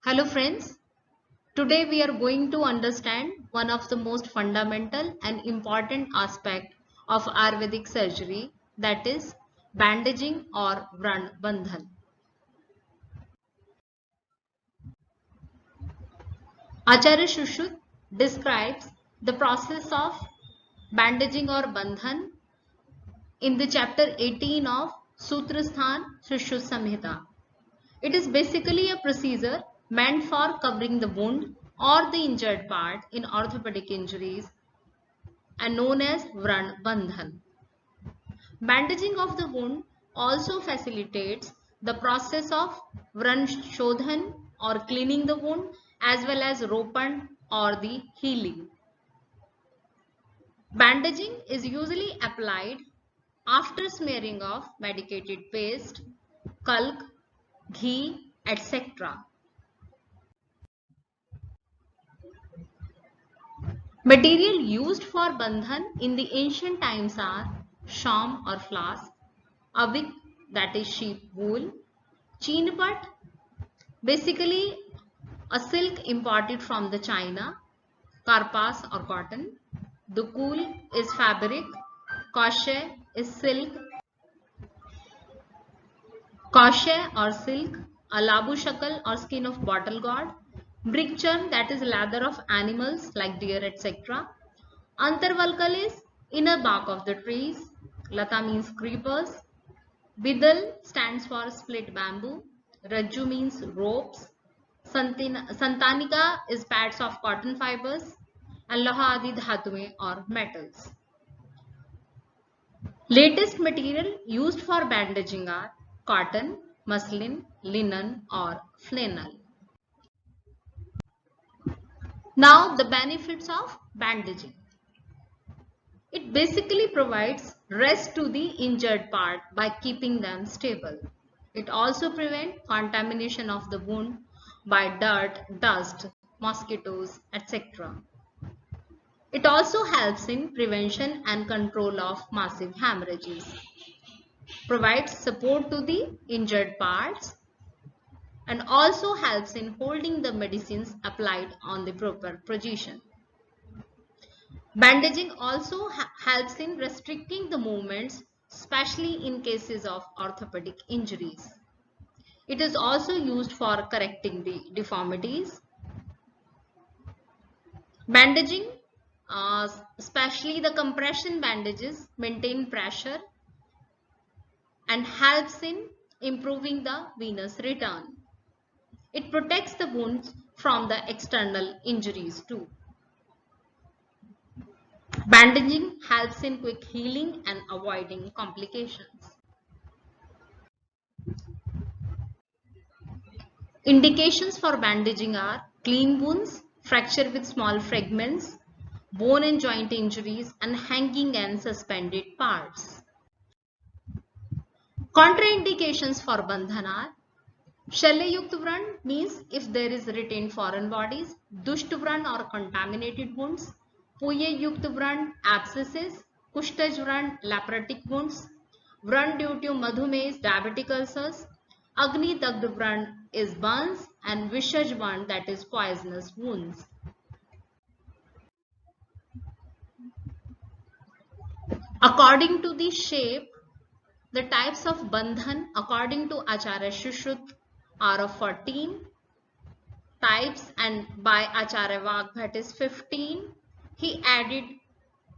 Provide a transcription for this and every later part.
Hello friends, today we are going to understand one of the most fundamental and important aspect of Ayurvedic surgery, that is bandaging or bandhan. Acharya Shushruta describes the process of bandaging or bandhan in the chapter 18 of Sutrasthan Shushruta Samhita. It is basically a procedure meant for covering the wound or the injured part in orthopedic injuries and known as bandhan. Bandaging of the wound also facilitates the process of shodhan or cleaning the wound as well as ropan or the healing. Bandaging is usually applied after smearing of medicated paste, kalk, ghee, etc. Material used for bandhan in the ancient times are sham or flask, avik, that is sheep wool, cheenpat, basically a silk imported from the China, karpas or cotton, dukul is fabric, koshe is silk, koshe or silk, a labu shakal or skin of bottle gourd, brick churn, that is leather of animals like deer, etc. Antarvalkal is inner bark of the trees. Lata means creepers. Bidal stands for split bamboo. Rajju means ropes. Santanika is pads of cotton fibers. And Loha adi dhatume or metals. Latest material used for bandaging are cotton, muslin, linen or flannel. Now the benefits of bandaging. It basically provides rest to the injured part by keeping them stable. It also prevents contamination of the wound by dirt, dust, mosquitoes, etc. It also helps in prevention and control of massive hemorrhages, provides support to the injured parts, and also helps in holding the medicines applied on the proper position. Bandaging also helps in restricting the movements, especially in cases of orthopedic injuries. It is also used for correcting the deformities. Bandaging, especially the compression bandages, maintain pressure and helps in improving the venous return. It protects the wounds from the external injuries too. Bandaging helps in quick healing and avoiding complications. Indications for bandaging are clean wounds, fracture with small fragments, bone and joint injuries, and hanging and suspended parts. Contraindications for bandhan are Shalyayukt Vran means if there is retained foreign bodies, Dusht Vran or contaminated wounds, Puyayukt Vran abscesses, Kushtaj Vran laparotic wounds, Vran due to Madhume's diabetic ulcers, Agni Dagd Vran is burns, and Vishaj Vran, that is poisonous wounds. According to the shape, the types of bandhan according to Acharya Shushruta are of 14 types, and by Acharya Vagbhat is 15. He added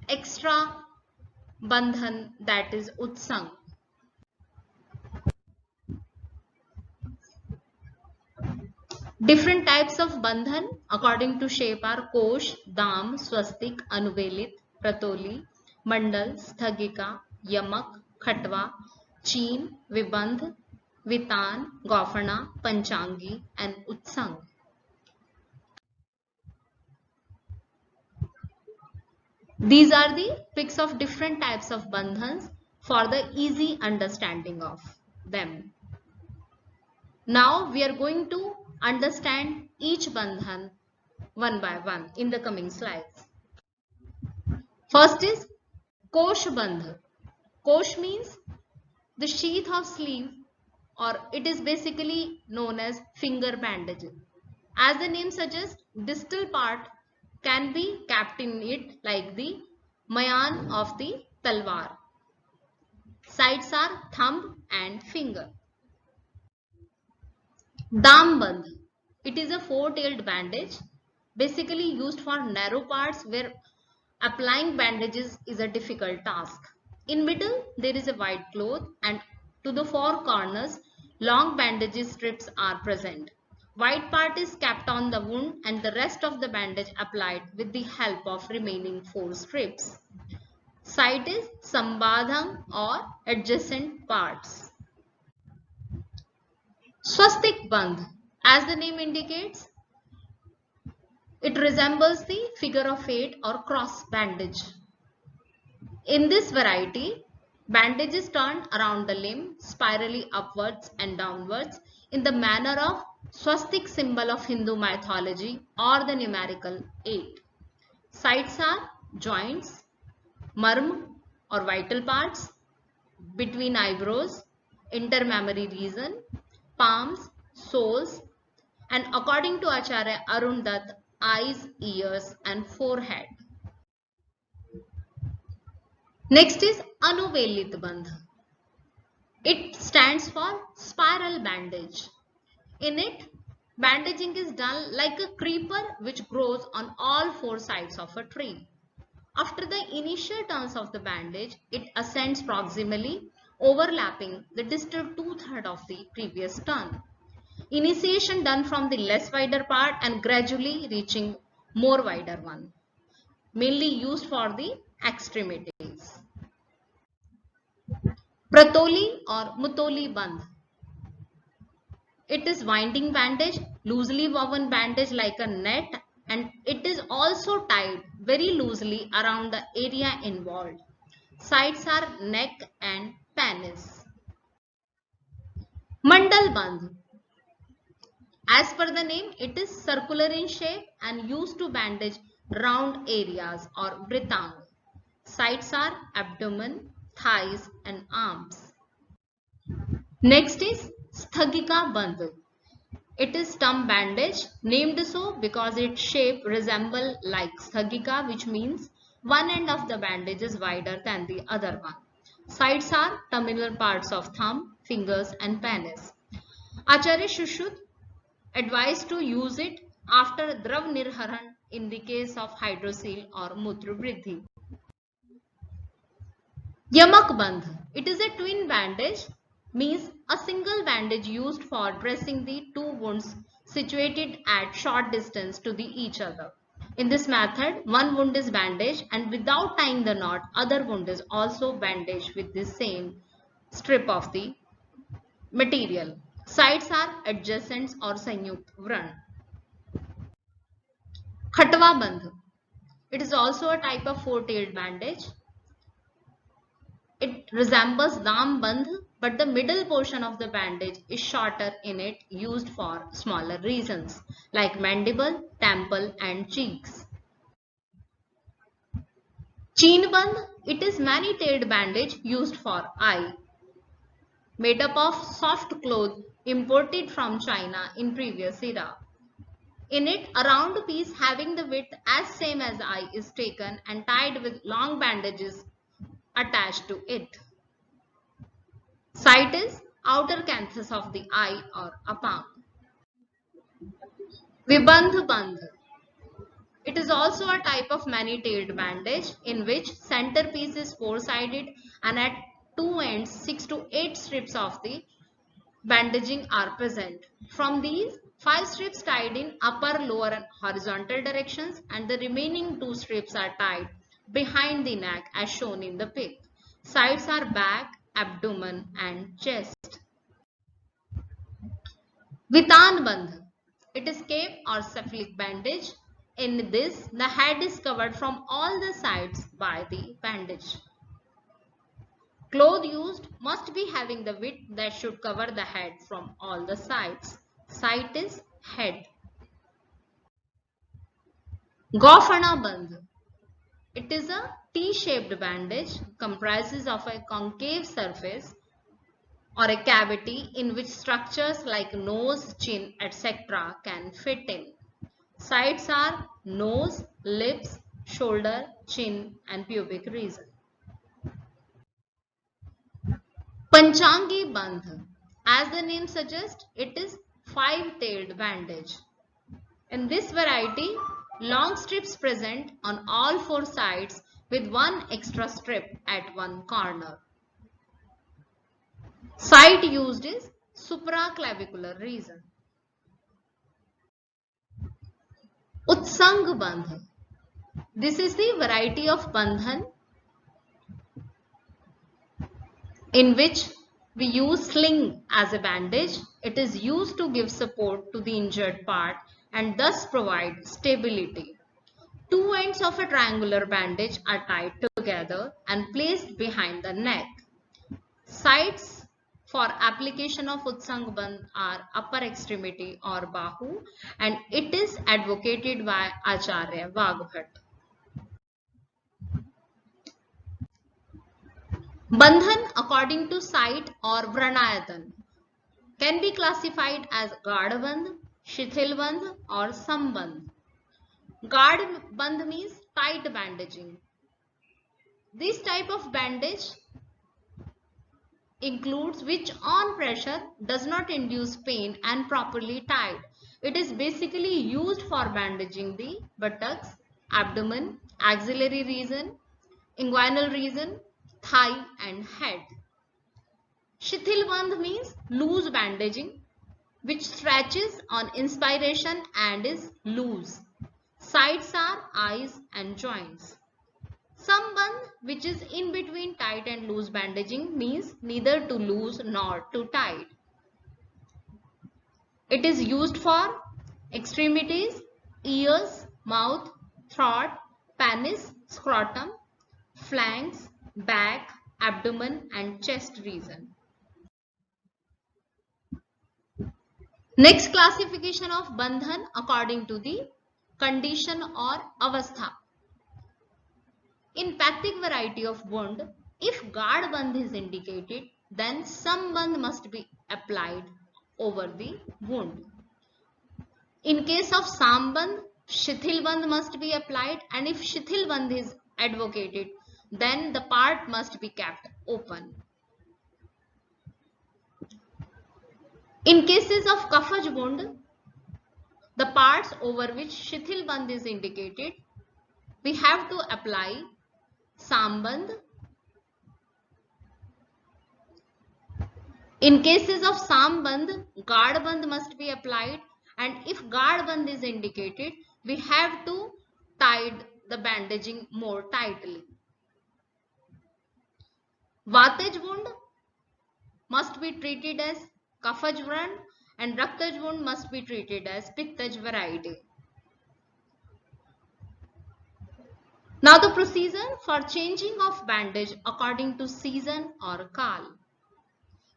extra bandhan, that is utsang. Different types of bandhan according to shape are kosh, dam, swastik, anuvelit, pratoli, mandal, sthagika, yamak, khatwa, cheen, vibandh, vitan, gofana, panchangi and utsang. These are the pics of different types of bandhans for the easy understanding of them. Now we are going to understand each bandhan one by one in the coming slides. First is kosh bandh. Kosh means the sheath of sleeve, or it is basically known as finger bandage. As the name suggests, distal part can be capped in it like the mayan of the talwar. Sides are thumb and finger. Dambandh. It is a four-tailed bandage, basically used for narrow parts where applying bandages is a difficult task. In middle, there is a white cloth and to the four corners, long bandages strips are present. White part is capped on the wound and the rest of the bandage applied with the help of remaining four strips. Site is sambadhang or adjacent parts. Swastik bandh. As the name indicates, it resembles the figure of 8 or cross bandage. In this variety, bandage is turned around the limb spirally upwards and downwards in the manner of swastik symbol of Hindu mythology or the numerical 8. Sites are joints, marm or vital parts, between eyebrows, intermammary region, palms, soles, and according to Acharya Arun Dutt, eyes, ears and forehead. Next is Anuvelit Bandh. It stands for spiral bandage. In it, bandaging is done like a creeper which grows on all four sides of a tree. After the initial turns of the bandage, it ascends proximally, overlapping the distal two-thirds of the previous turn. Initiation done from the less wider part and gradually reaching more wider one. Mainly used for the extremities. Pratoli or Mutoli Bandh. It is winding bandage, loosely woven bandage like a net, and it is also tied very loosely around the area involved. Sides are neck and penis. Mandal Bandh. As per the name, it is circular in shape and used to bandage round areas or britang. Sides are abdomen, thighs and arms. Next is Sthagika Bandh. It is stump bandage, named so because its shape resembles like Sthagika, which means one end of the bandage is wider than the other one. Sides are terminal parts of thumb, fingers and penis. Acharya Shushruta advised to use it after Drav Nirharan in the case of hydrocele or Mutra Vriddhi. Yamak Bandh. It is a twin bandage, means a single bandage used for dressing the two wounds situated at short distance to each other. In this method, one wound is bandaged and without tying the knot, other wound is also bandaged with the same strip of the material. Sides are adjacent or Sanyukt Vran. Khatwa Bandh. It is also a type of four-tailed bandage. It resembles Dam Bandh, but the middle portion of the bandage is shorter in it, used for smaller regions like mandible, temple and cheeks. Cheen Bandh. It is many-tailed bandage used for eye. Made up of soft cloth imported from China in previous era. In it, a round piece having the width as same as eye is taken and tied with long bandages attached to it. Site is outer canthus of the eye or a palm. Vibandh Bandh. It is also a type of many-tailed bandage in which centerpiece is four-sided and at two ends 6 to 8 strips of the bandaging are present. From these, 5 strips tied in upper, lower and horizontal directions and the remaining 2 strips are tied behind the neck as shown in the pic. Sides are back, abdomen and chest. Vitan Bandh. It is cape or cephalic bandage. In this, the head is covered from all the sides by the bandage. Cloth used must be having the width that should cover the head from all the sides. Site is head. Gofana Bandh. It is a T-shaped bandage, comprises of a concave surface or a cavity in which structures like nose, chin, etc. can fit in. Sites are nose, lips, shoulder, chin, and pubic region. Panchangi Bandh. As the name suggests, it is five-tailed bandage. In this variety, long strips present on all four sides with one extra strip at one corner. Site used is supraclavicular region. Utsang Bandh. This is the variety of bandhan in which we use sling as a bandage. It is used to give support to the injured part and thus provide stability. Two ends of a triangular bandage are tied together and placed behind the neck. Sites for application of Utsang Bandh are upper extremity or bahu, and it is advocated by Acharya Vagbhat. Bandhan according to site or Vranayatan can be classified as Gad Bandh, Shithil Bandh or Sambandh. Gad Bandh means tight bandaging. This type of bandage includes which on pressure does not induce pain and properly tied. It is basically used for bandaging the buttocks, abdomen, axillary region, inguinal region, thigh and head. Shithil Bandh means loose bandaging which stretches on inspiration and is loose. Sides are eyes and joints. Sambandh, which is in between tight and loose bandaging, means neither too loose nor too tight. It is used for extremities, ears, mouth, throat, penis, scrotum, flanks, back, abdomen and chest region. Next classification of bandhan according to the condition or avastha. In Pactic variety of wound, if Gad Bandh is indicated, then Sambandh must be applied over the wound. In case of Sambandh, Shithil Bandh must be applied, and if Shithil Bandh is advocated, then the part must be kept open. In cases of Kafaj wound, the parts over which Shithil Bandh is indicated, we have to apply Sambandh. In cases of Sambandh, Gad Bandh must be applied, and if Gad Bandh is indicated, we have to tie the bandaging more tightly. Vataj wound must be treated as Kafaj wound and Raktaj wound must be treated as Pittaj variety. Now the procedure for changing of bandage according to season or kal.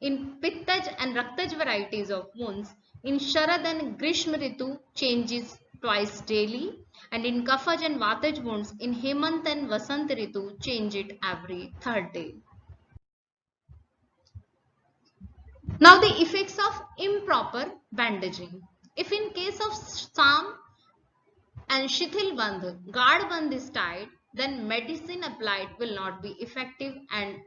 In Pittaj and Raktaj varieties of wounds, in Sharad and Grishma Ritu changes twice daily, and in Kafaj and Vataj wounds in Hemant and Vasant Ritu change it every third day. Now the effects of improper bandaging. If in case of Sam and Shithil Bandh, Gad Bandh is tied, then medicine applied will not be effective and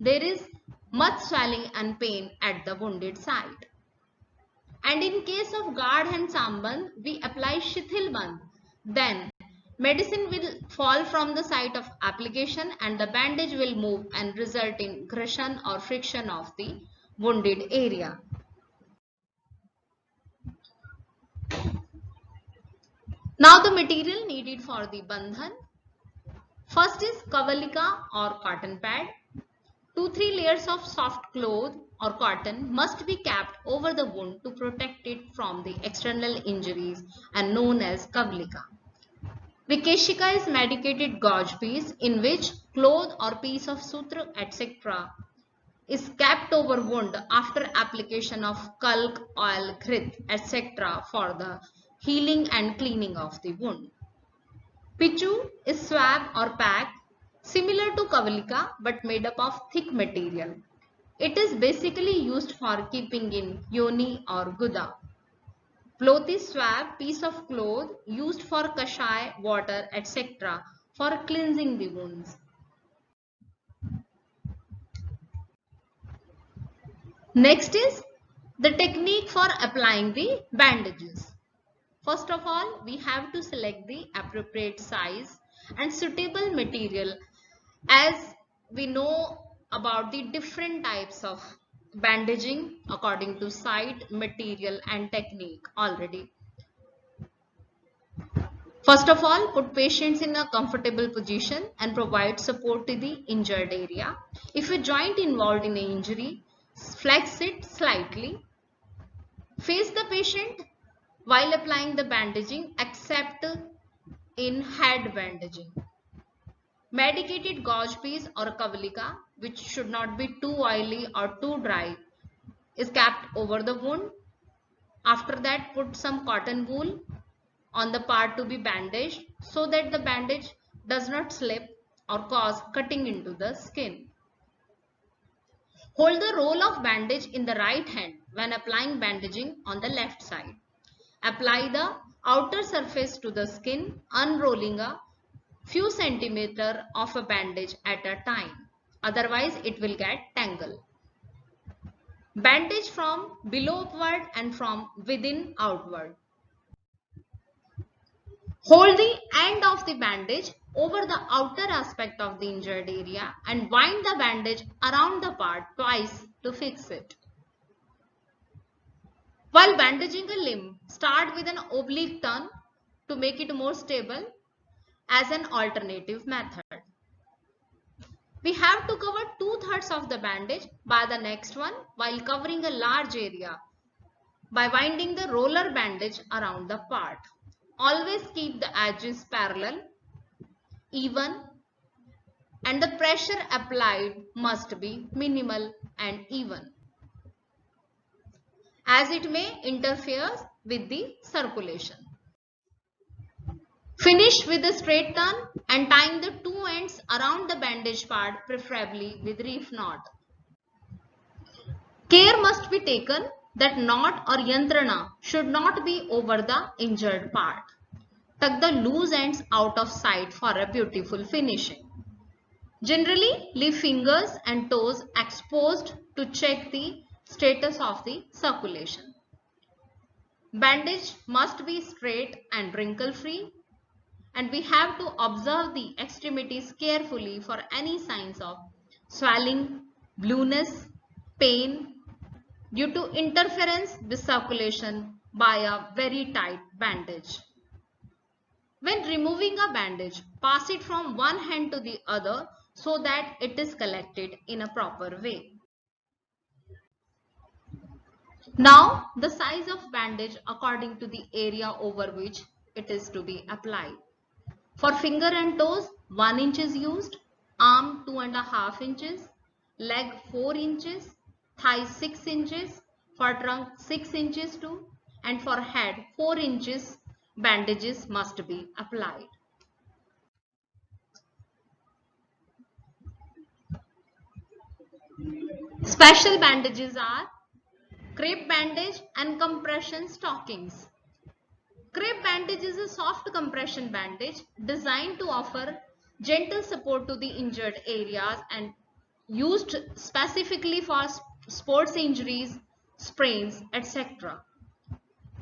there is much swelling and pain at the wounded site. And in case of Gad and Sambandh, we apply Shithil Bandh, then medicine will fall from the site of application and the bandage will move and result in aggression or friction of the wounded area. Now the material needed for the bandhan. First is kavalika or cotton pad. 2-3 layers of soft cloth or cotton must be kept over the wound to protect it from the external injuries and known as kavalika. Vikeshika is medicated gauze piece in which cloth or piece of sutra etc. is kept over wound after application of kalk, oil, grit etc. for the healing and cleaning of the wound. Pichu is swab or pack similar to kavalika but made up of thick material. It is basically used for keeping in yoni or guda. Cloth is swab, piece of cloth used for kashai, water, etc. for cleansing the wounds. Next is the technique for applying the bandages. First of all, we have to select the appropriate size and suitable material, as we know about the different types of bandaging according to site, material and technique already. First of all, put patients in a comfortable position and provide support to the injured area. If a joint involved in an injury, flex it slightly. Face the patient while applying the bandaging, except in head bandaging. Medicated gauze piece or kavalika, which should not be too oily or too dry, is kept over the wound. After that, put some cotton wool on the part to be bandaged so that the bandage does not slip or cause cutting into the skin. Hold the roll of bandage in the right hand when applying bandaging on the left side. Apply the outer surface to the skin, unrolling a few centimeters of a bandage at a time. Otherwise, it will get tangled. Bandage from below upward and from within outward. Hold the end of the bandage over the outer aspect of the injured area and wind the bandage around the part twice to fix it. While bandaging a limb, start with an oblique turn to make it more stable as an alternative method. We have to cover 2/3 of the bandage by the next one while covering a large area by winding the roller bandage around the part. Always keep the edges parallel, even, and the pressure applied must be minimal and even, as it may interfere with the circulation. Finish with a straight turn and tying the two ends around the bandage part, preferably with reef knot. Care must be taken that knot or yantrana should not be over the injured part. Tuck the loose ends out of sight for a beautiful finishing. Generally, leave fingers and toes exposed to check the status of the circulation. Bandage must be straight and wrinkle free, and we have to observe the extremities carefully for any signs of swelling, blueness, pain due to interference with circulation by a very tight bandage. When removing a bandage, pass it from one hand to the other so that it is collected in a proper way. Now, the size of bandage according to the area over which it is to be applied. For finger and toes, 1 inch is used, arm 2.5 inches, leg 4 inches, thigh 6 inches, for trunk 6 inches too, and for head 4 inches bandages must be applied. Special bandages are crepe bandage and compression stockings. Crepe bandage is a soft compression bandage designed to offer gentle support to the injured areas and used specifically for sports injuries, sprains, etc.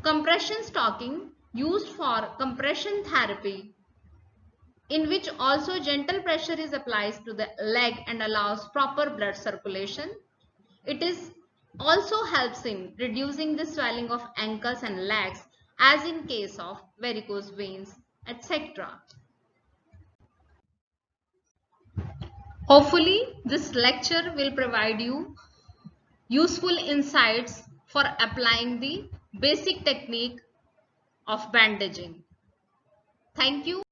Compression stocking used for compression therapy, in which also gentle pressure is applied to the leg and allows proper blood circulation. It is also helps in reducing the swelling of ankles and legs, as in case of varicose veins, etc. Hopefully, this lecture will provide you useful insights for applying the basic technique of bandaging. Thank you.